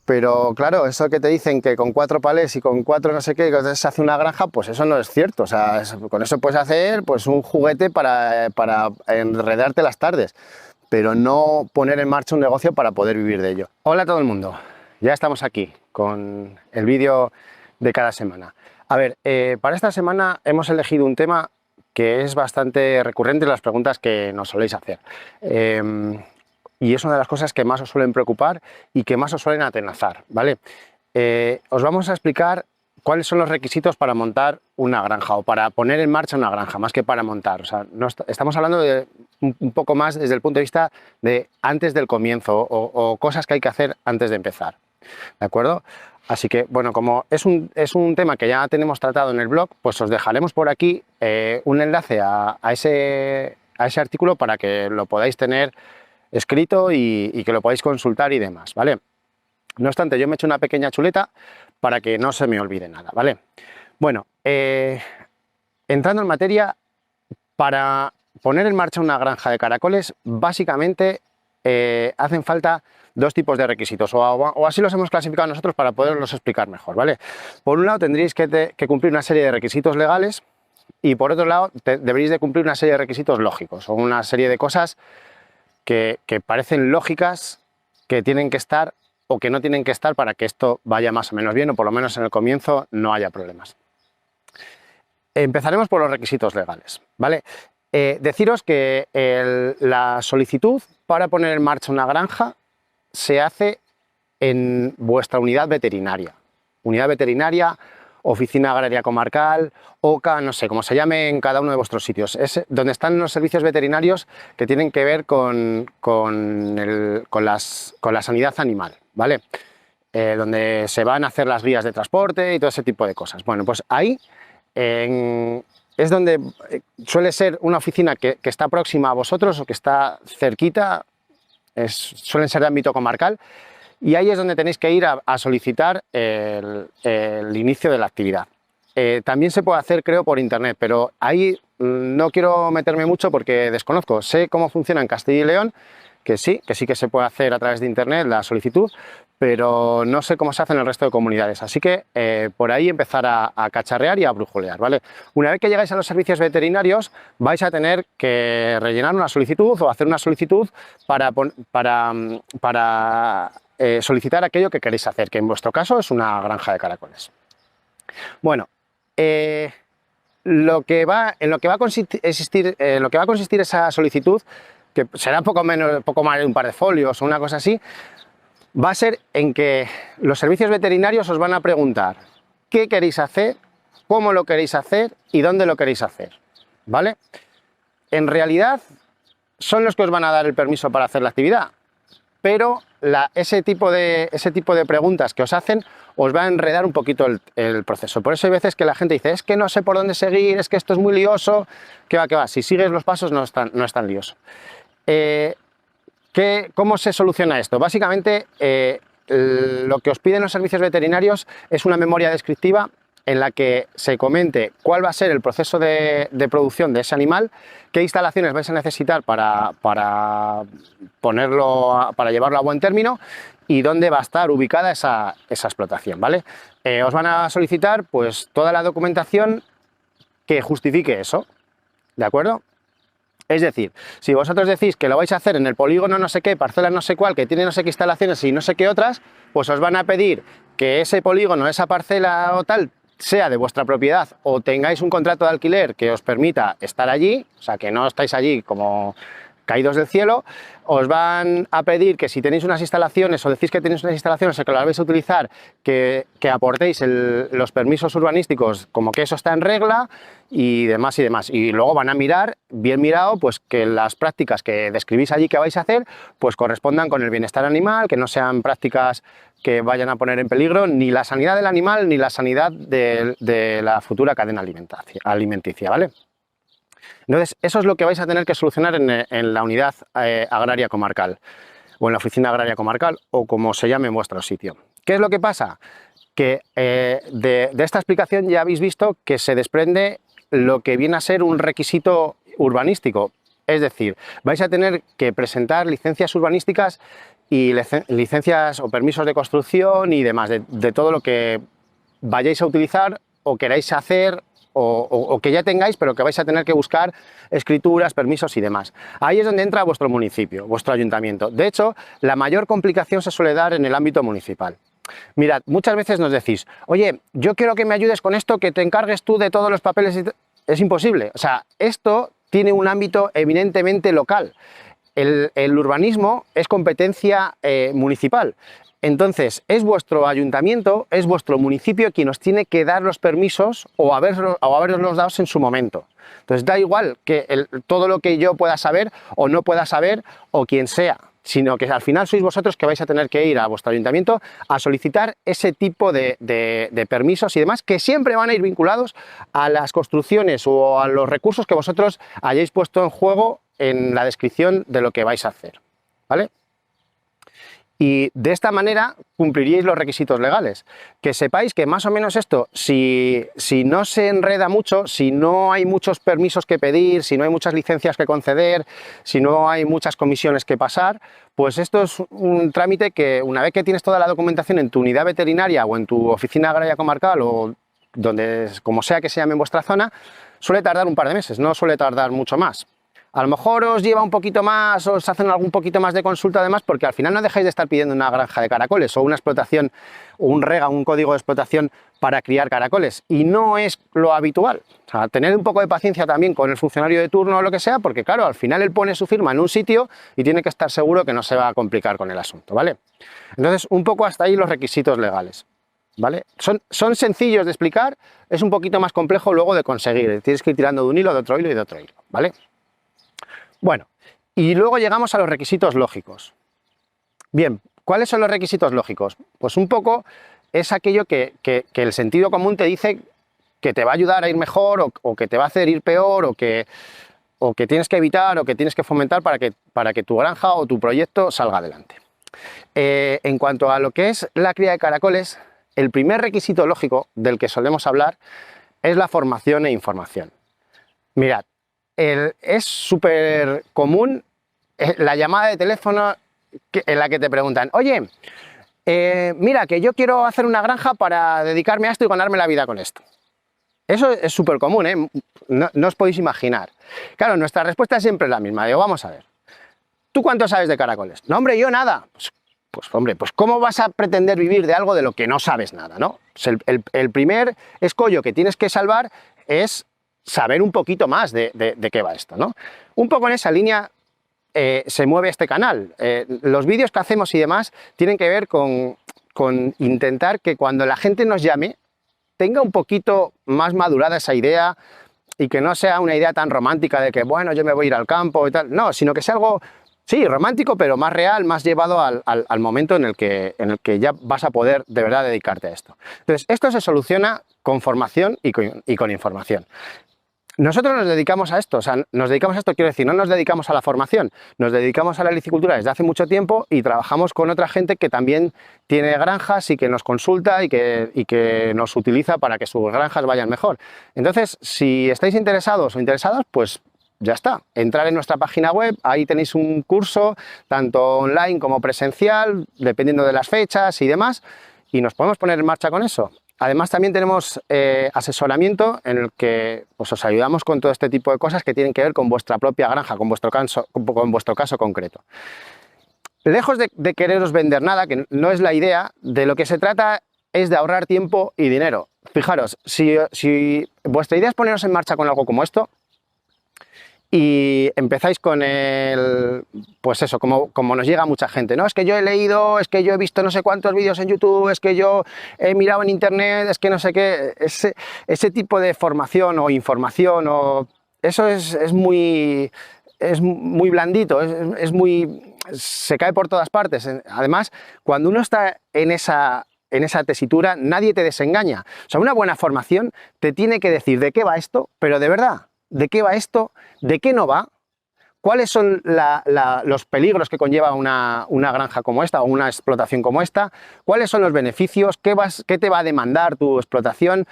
Pero claro, eso que te dicen que con 4 palés y con 4 no sé qué se hace una granja, pues eso no es cierto. O sea, con eso puedes hacer pues un juguete para enredarte las tardes, pero no poner en marcha un negocio para poder vivir de ello. Hola a todo el mundo, ya estamos aquí con el vídeo de cada semana. A ver, para esta semana hemos elegido un tema que es bastante recurrente en las preguntas que nos soléis hacer. Y es una de las cosas que más os suelen preocupar y que más os suelen atenazar, ¿vale? Os vamos a explicar cuáles son los requisitos para montar una granja o para poner en marcha una granja, más que para montar. O sea, estamos hablando de un poco más desde el punto de vista de antes del comienzo o cosas que hay que hacer antes de empezar, ¿de acuerdo? Así que, bueno, como es un tema que ya tenemos tratado en el blog, pues os dejaremos por aquí un enlace a ese artículo para que lo podáis tener escrito y que lo podáis consultar y demás, ¿vale? No obstante, yo me he hecho una pequeña chuleta para que no se me olvide nada, ¿vale? Bueno, entrando en materia, para poner en marcha una granja de caracoles, básicamente hacen falta dos tipos de requisitos, o así los hemos clasificado nosotros para poderlos explicar mejor, ¿vale? Por un lado tendréis que cumplir una serie de requisitos legales y por otro lado deberéis de cumplir una serie de requisitos lógicos o una serie de cosas que parecen lógicas, que tienen que estar o que no tienen que estar para que esto vaya más o menos bien, o por lo menos en el comienzo no haya problemas. Empezaremos por los requisitos legales, ¿vale? Deciros que la solicitud para poner en marcha una granja se hace en vuestra unidad veterinaria. Unidad veterinaria, Oficina Agraria Comarcal, OCA, no sé, como se llame en cada uno de vuestros sitios. Es donde están los servicios veterinarios que tienen que ver con la sanidad animal, ¿vale? Donde se van a hacer las guías de transporte y todo ese tipo de cosas. Bueno, pues ahí es donde suele ser una oficina que está próxima a vosotros o que está cerquita, suelen ser de ámbito comarcal. Y ahí es donde tenéis que ir a solicitar el inicio de la actividad. También se puede hacer, creo, por internet, pero ahí no quiero meterme mucho porque desconozco. Sé cómo funciona en Castilla y León, que sí que se puede hacer a través de internet la solicitud, pero no sé cómo se hace en el resto de comunidades. Así que por ahí empezar a cacharrear y a brujulear, ¿vale? Una vez que llegáis a los servicios veterinarios, vais a tener que rellenar una solicitud o hacer una solicitud para solicitar aquello que queréis hacer, que en vuestro caso es una granja de caracoles. Bueno, en lo que va a consistir esa solicitud, que será poco más de un par de folios o una cosa así, va a ser en que los servicios veterinarios os van a preguntar qué queréis hacer, cómo lo queréis hacer y dónde lo queréis hacer, ¿vale? En realidad son los que os van a dar el permiso para hacer la actividad, pero ese tipo de preguntas que os hacen os va a enredar un poquito el proceso. Por eso hay veces que la gente dice, es que no sé por dónde seguir, es que esto es muy lioso, que va, si sigues los pasos no es tan lioso. ¿Cómo se soluciona esto? Básicamente lo que os piden los servicios veterinarios es una memoria descriptiva en la que se comente cuál va a ser el proceso de producción de ese animal, qué instalaciones vais a necesitar para llevarlo a buen término y dónde va a estar ubicada esa explotación, ¿vale? Os van a solicitar pues toda la documentación que justifique eso, ¿de acuerdo? Es decir, si vosotros decís que lo vais a hacer en el polígono no sé qué, parcela no sé cuál, que tiene no sé qué instalaciones y no sé qué otras, pues os van a pedir que ese polígono, esa parcela o tal, sea de vuestra propiedad o tengáis un contrato de alquiler que os permita estar allí, o sea, que no estáis allí como caídos del cielo. Os van a pedir que si tenéis unas instalaciones o decís que tenéis unas instalaciones o que las vais a utilizar, que aportéis los permisos urbanísticos como que eso está en regla y demás y demás. Y luego van a mirar, bien mirado, pues que las prácticas que describís allí que vais a hacer, pues correspondan con el bienestar animal, que no sean prácticas que vayan a poner en peligro ni la sanidad del animal ni la sanidad de la futura cadena alimenticia, ¿vale? Entonces, eso es lo que vais a tener que solucionar en la unidad agraria comarcal o en la oficina agraria comarcal o como se llame en vuestro sitio. ¿Qué es lo que pasa? Que de esta explicación ya habéis visto que se desprende lo que viene a ser un requisito urbanístico. Es decir, vais a tener que presentar licencias urbanísticas y licencias o permisos de construcción y demás, de todo lo que vayáis a utilizar o queráis hacer o que ya tengáis, pero que vais a tener que buscar escrituras, permisos y demás. Ahí es donde entra vuestro municipio, vuestro ayuntamiento. De hecho, la mayor complicación se suele dar en el ámbito municipal. Mirad, muchas veces nos decís, oye, yo quiero que me ayudes con esto, que te encargues tú de todos los papeles. Es imposible. O sea, esto tiene un ámbito eminentemente local. El urbanismo es competencia municipal. Entonces, es vuestro ayuntamiento, es vuestro municipio quien os tiene que dar los permisos o haberlos dado en su momento. Entonces, da igual que todo lo que yo pueda saber o no pueda saber o quien sea, sino que al final sois vosotros que vais a tener que ir a vuestro ayuntamiento a solicitar ese tipo de permisos y demás, que siempre van a ir vinculados a las construcciones o a los recursos que vosotros hayáis puesto en juego en la descripción de lo que vais a hacer, ¿vale? Y de esta manera cumpliríais los requisitos legales. Que sepáis que más o menos esto, si no se enreda mucho, si no hay muchos permisos que pedir, si no hay muchas licencias que conceder, si no hay muchas comisiones que pasar, pues esto es un trámite que una vez que tienes toda la documentación en tu unidad veterinaria o en tu oficina agraria comarcal o donde, como sea que se llame en vuestra zona, suele tardar un par de meses, no suele tardar mucho más. A lo mejor os lleva un poquito más, os hacen algún poquito más de consulta además, porque al final no dejáis de estar pidiendo una granja de caracoles o una explotación, o un rega, un código de explotación para criar caracoles. Y no es lo habitual. O sea, tener un poco de paciencia también con el funcionario de turno o lo que sea, porque claro, al final él pone su firma en un sitio y tiene que estar seguro que no se va a complicar con el asunto, ¿vale? Entonces, un poco hasta ahí los requisitos legales, ¿vale? Son sencillos de explicar, es un poquito más complejo luego de conseguir. Tienes que ir tirando de un hilo, de otro hilo y de otro hilo, ¿vale? Bueno, y luego llegamos a los requisitos lógicos. Bien, ¿cuáles son los requisitos lógicos? Pues un poco es aquello que el sentido común te dice que te va a ayudar a ir mejor o que te va a hacer ir peor o que tienes que evitar o que tienes que fomentar para que tu granja o tu proyecto salga adelante. En cuanto a lo que es la cría de caracoles, el primer requisito lógico del que solemos hablar es la formación e información. Mirad, es súper común la llamada de teléfono en la que te preguntan, oye, mira, que yo quiero hacer una granja para dedicarme a esto y ganarme la vida con esto. Eso es súper común, ¿eh? No os podéis imaginar. Claro, nuestra respuesta es siempre la misma. Digo, vamos a ver, ¿tú cuánto sabes de caracoles? No, hombre, yo nada. Hombre, pues ¿cómo vas a pretender vivir de algo de lo que no sabes nada, ¿no? Pues el primer escollo que tienes que salvar es saber un poquito más de qué va esto, ¿no? Un poco en esa línea se mueve este canal. Los vídeos que hacemos y demás tienen que ver con intentar que cuando la gente nos llame tenga un poquito más madurada esa idea y que no sea una idea tan romántica de que, bueno, yo me voy a ir al campo y tal. No, sino que sea algo, sí, romántico, pero más real, más llevado al momento en el que ya vas a poder de verdad dedicarte a esto. Entonces, esto se soluciona con formación y con información. Nosotros nos dedicamos a esto, quiero decir, no nos dedicamos a la formación, nos dedicamos a la licicultura desde hace mucho tiempo y trabajamos con otra gente que también tiene granjas y que nos consulta y que nos utiliza para que sus granjas vayan mejor. Entonces, si estáis interesados o interesadas, pues ya está, entrar en nuestra página web, ahí tenéis un curso, tanto online como presencial, dependiendo de las fechas y demás, y nos podemos poner en marcha con eso. Además también tenemos asesoramiento en el que pues, os ayudamos con todo este tipo de cosas que tienen que ver con vuestra propia granja, con vuestro caso concreto. Lejos de quereros vender nada, que no es la idea, de lo que se trata es de ahorrar tiempo y dinero. Fijaros, si vuestra idea es poneros en marcha con algo como esto, y empezáis con pues eso, como nos llega mucha gente, ¿no? Es que yo he leído, es que yo he visto no sé cuántos vídeos en YouTube, es que yo he mirado en internet, es que no sé qué, ese tipo de formación o información, eso es muy blandito, se cae por todas partes. Además, cuando uno está en esa tesitura, nadie te desengaña. O sea, una buena formación te tiene que decir de qué va esto, pero de verdad, ¿de qué va esto? ¿De qué no va? ¿Cuáles son los peligros que conlleva una granja como esta o una explotación como esta? ¿Cuáles son los beneficios? ¿Qué te va a demandar tu explotación?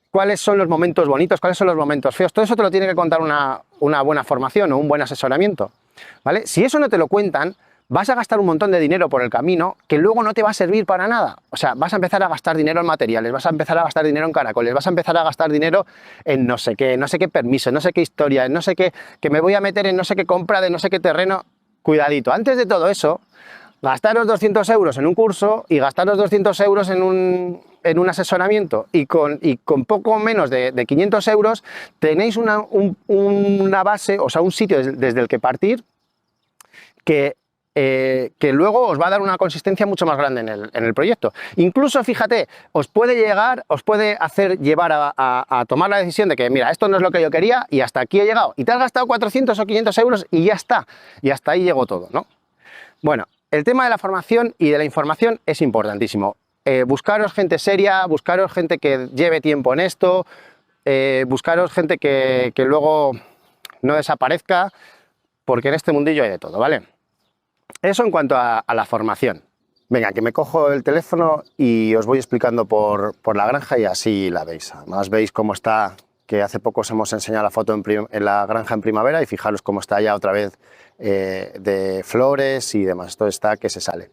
¿Cuáles son los momentos bonitos? ¿Cuáles son los momentos feos? Todo eso te lo tiene que contar una buena formación o un buen asesoramiento, ¿vale? Si eso no te lo cuentan, vas a gastar un montón de dinero por el camino que luego no te va a servir para nada. O sea, vas a empezar a gastar dinero en materiales, vas a empezar a gastar dinero en caracoles, vas a empezar a gastar dinero en no sé qué permiso, no sé qué historia, en no sé qué, que me voy a meter en no sé qué compra de no sé qué terreno. Cuidadito, antes de todo eso, gastaros 200 euros en un curso y gastaros 200 euros en un asesoramiento y con poco menos de 500 euros tenéis una base, o sea, un sitio desde el que partir que luego os va a dar una consistencia mucho más grande en el proyecto. Incluso, fíjate, os puede hacer llevar a tomar la decisión de que, mira, esto no es lo que yo quería y hasta aquí he llegado. Y te has gastado 400 o 500 euros y ya está. Y hasta ahí llegó todo, ¿no? Bueno, el tema de la formación y de la información es importantísimo. Buscaros gente seria, buscaros gente que lleve tiempo en esto, buscaros gente que luego no desaparezca, porque en este mundillo hay de todo, ¿vale? Eso en cuanto a la formación. Venga, que me cojo el teléfono y os voy explicando por la granja y así la veis. Además veis cómo está, que hace poco os hemos enseñado la foto en la granja en primavera y fijaros cómo está ya otra vez de flores y demás. Esto está que se sale.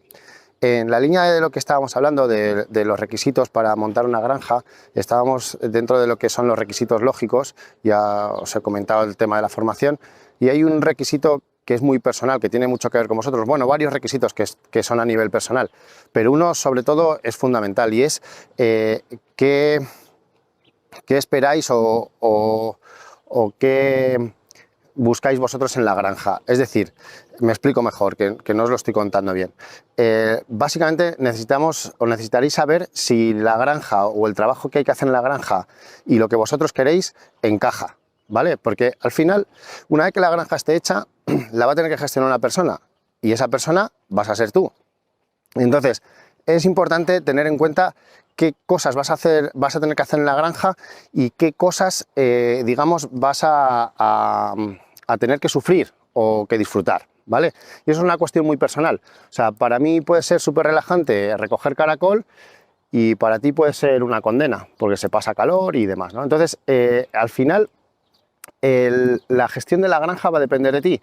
En la línea de lo que estábamos hablando de los requisitos para montar una granja, estábamos dentro de lo que son los requisitos lógicos, ya os he comentado el tema de la formación, y hay un requisito que es muy personal, que tiene mucho que ver con vosotros, bueno, varios requisitos que son a nivel personal, pero uno sobre todo es fundamental y es qué esperáis o qué buscáis vosotros en la granja. Es decir, me explico mejor, que no os lo estoy contando bien. Básicamente necesitaréis saber si la granja o el trabajo que hay que hacer en la granja y lo que vosotros queréis encaja, ¿vale? Porque al final, una vez que la granja esté hecha, la va a tener que gestionar una persona y esa persona vas a ser tú. Entonces, es importante tener en cuenta qué cosas vas a tener que hacer en la granja y qué cosas, digamos, vas a tener que sufrir o que disfrutar, ¿vale? Y eso es una cuestión muy personal. O sea, para mí puede ser súper relajante recoger caracol y para ti puede ser una condena, porque se pasa calor y demás, ¿no? Entonces, al final, la gestión de la granja va a depender de ti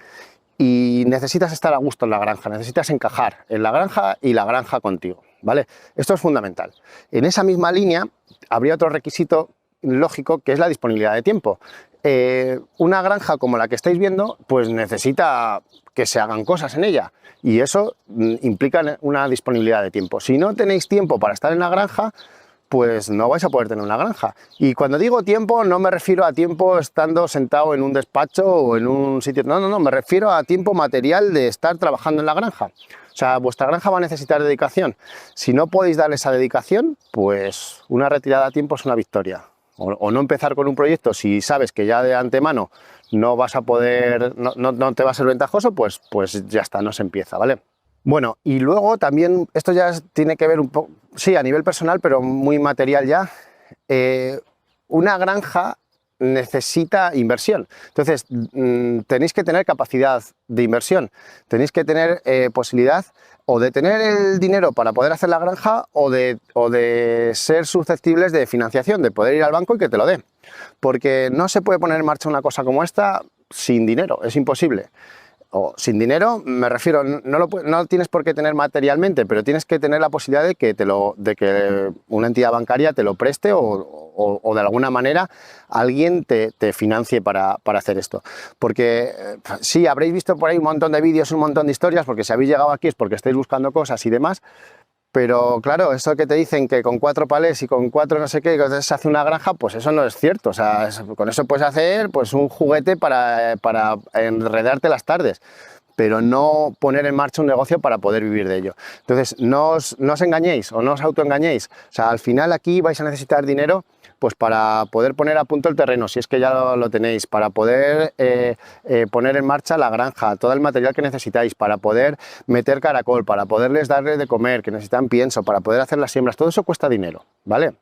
y necesitas estar a gusto en la granja, necesitas encajar en la granja y la granja contigo, ¿vale? Esto es fundamental. En esa misma línea habría otro requisito lógico que es la disponibilidad de tiempo. Una granja como la que estáis viendo pues necesita que se hagan cosas en ella y eso implica una disponibilidad de tiempo. Si no tenéis tiempo para estar en la granja, pues no vais a poder tener una granja. Y cuando digo tiempo, no me refiero a tiempo estando sentado en un despacho o en un sitio, no, me refiero a tiempo material de estar trabajando en la granja. O sea, vuestra granja va a necesitar dedicación. Si no podéis darle esa dedicación, pues una retirada a tiempo es una victoria. O no empezar con un proyecto si sabes que ya de antemano no vas a poder, no te va a ser ventajoso, pues ya está, no se empieza, ¿vale? Bueno, y luego también, esto ya tiene que ver un poco, sí, a nivel personal, pero muy material ya, una granja necesita inversión. Entonces, tenéis que tener capacidad de inversión, tenéis que tener posibilidad o de tener el dinero para poder hacer la granja o de ser susceptibles de financiación, de poder ir al banco y que te lo dé. Porque no se puede poner en marcha una cosa como esta sin dinero, es imposible. O sin dinero, me refiero, no tienes por qué tener materialmente, pero tienes que tener la posibilidad de que una entidad bancaria te lo preste o de alguna manera alguien te financie para hacer esto. Porque sí, habréis visto por ahí un montón de vídeos, un montón de historias, porque si habéis llegado aquí es porque estáis buscando cosas y demás, pero claro, eso que te dicen que con 4 palés y con 4 no sé qué, se hace una granja, pues eso no es cierto. O sea, con eso puedes hacer pues un juguete para enredarte las tardes, pero no poner en marcha un negocio para poder vivir de ello. Entonces, no os engañéis o no os autoengañéis. O sea, al final aquí vais a necesitar dinero pues para poder poner a punto el terreno, si es que ya lo tenéis, para poder poner en marcha la granja, todo el material que necesitáis, para poder meter caracol, para poderles darle de comer, que necesitan pienso, para poder hacer las siembras, todo eso cuesta dinero, ¿vale?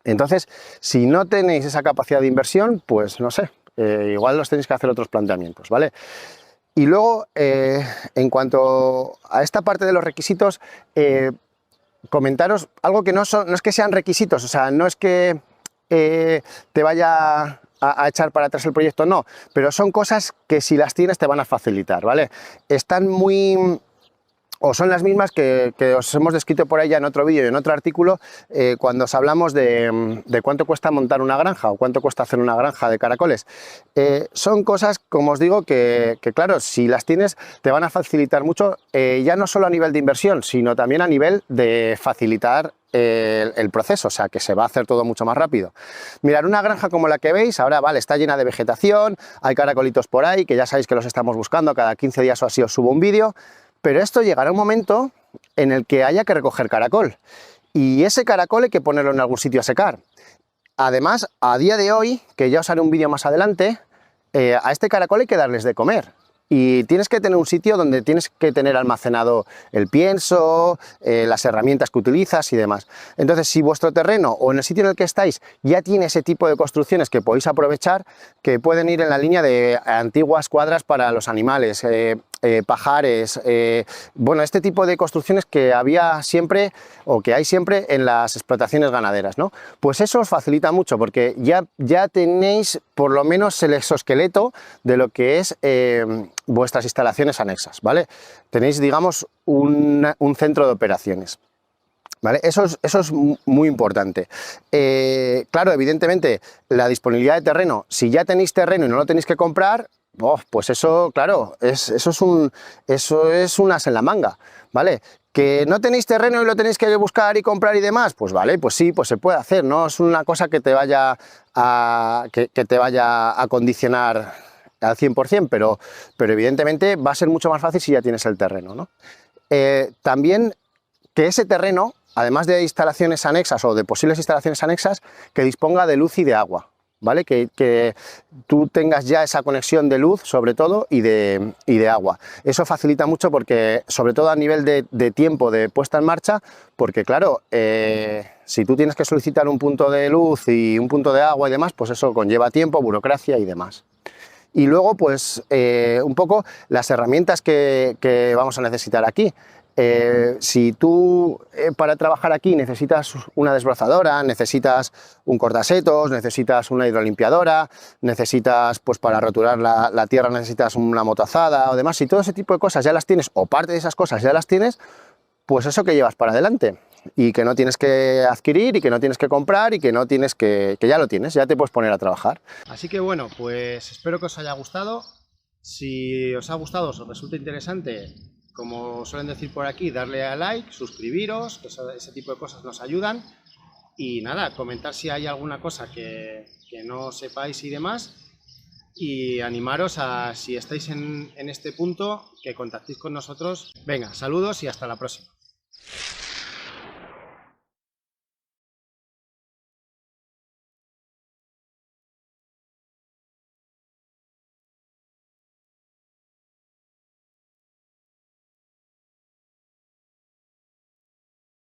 Entonces, si no tenéis esa capacidad de inversión, pues no sé, igual os tenéis que hacer otros planteamientos, ¿vale? Y luego, en cuanto a esta parte de los requisitos, comentaros algo que no es que sean requisitos, o sea, no es que te vaya a echar para atrás el proyecto, no, pero son cosas que si las tienes te van a facilitar, ¿vale? Están muy o son las mismas que os hemos descrito por ahí ya en otro vídeo y en otro artículo, cuando os hablamos de cuánto cuesta montar una granja o cuánto cuesta hacer una granja de caracoles. Son cosas, como os digo, que claro, si las tienes te van a facilitar mucho, ya no solo a nivel de inversión, sino también a nivel de facilitar el proceso, o sea que se va a hacer todo mucho más rápido. Mirad, una granja como la que veis, ahora vale, está llena de vegetación, hay caracolitos por ahí, que ya sabéis que los estamos buscando, cada 15 días o así os subo un vídeo, pero esto llegará un momento en el que haya que recoger caracol, y ese caracol hay que ponerlo en algún sitio a secar. Además, a día de hoy, que ya os haré un vídeo más adelante, a este caracol hay que darles de comer. Y tienes que tener un sitio donde tienes que tener almacenado el pienso, las herramientas que utilizas y demás. Entonces, si vuestro terreno o en el sitio en el que estáis ya tiene ese tipo de construcciones que podéis aprovechar, que pueden ir en la línea de antiguas cuadras para los animales, pajares, bueno, este tipo de construcciones que había siempre o que hay siempre en las explotaciones ganaderas, ¿no? Pues eso os facilita mucho porque ya tenéis por lo menos el exoesqueleto de lo que es vuestras instalaciones anexas, ¿vale? Tenéis, digamos, un centro de operaciones. ¿Vale? Eso es muy importante. Claro, evidentemente, la disponibilidad de terreno, si ya tenéis terreno y no lo tenéis que comprar, pues eso, claro, eso es un as en la manga, ¿vale? ¿Que no tenéis terreno y lo tenéis que buscar y comprar y demás? Pues vale, pues sí, pues se puede hacer, no es una cosa que te vaya que te vaya a condicionar al 100%, pero evidentemente va a ser mucho más fácil si ya tienes el terreno, ¿no? También que ese terreno, además de instalaciones anexas o de posibles instalaciones anexas, que disponga de luz y de agua, ¿vale? Que tú tengas ya esa conexión de luz, sobre todo, y de agua. Eso facilita mucho porque, sobre todo a nivel de tiempo de puesta en marcha, porque claro, si tú tienes que solicitar un punto de luz y un punto de agua y demás, pues eso conlleva tiempo, burocracia y demás. Y luego, pues, un poco las herramientas que vamos a necesitar aquí. Si tú para trabajar aquí necesitas una desbrozadora, necesitas un cortasetos, necesitas una hidrolimpiadora, necesitas, pues para roturar la tierra necesitas una motazada o demás, si todo ese tipo de cosas ya las tienes, o parte de esas cosas ya las tienes, pues eso que llevas para adelante y que no tienes que adquirir y que no tienes que comprar y que no tienes que ya lo tienes, ya te puedes poner a trabajar. Así que bueno, pues espero que os haya gustado. Si os ha gustado, os resulta interesante, como suelen decir por aquí, darle a like, suscribiros, que ese tipo de cosas nos ayudan. Y nada, comentar si hay alguna cosa que no sepáis y demás. Y animaros a, si estáis en este punto, que contactéis con nosotros. Venga, saludos y hasta la próxima.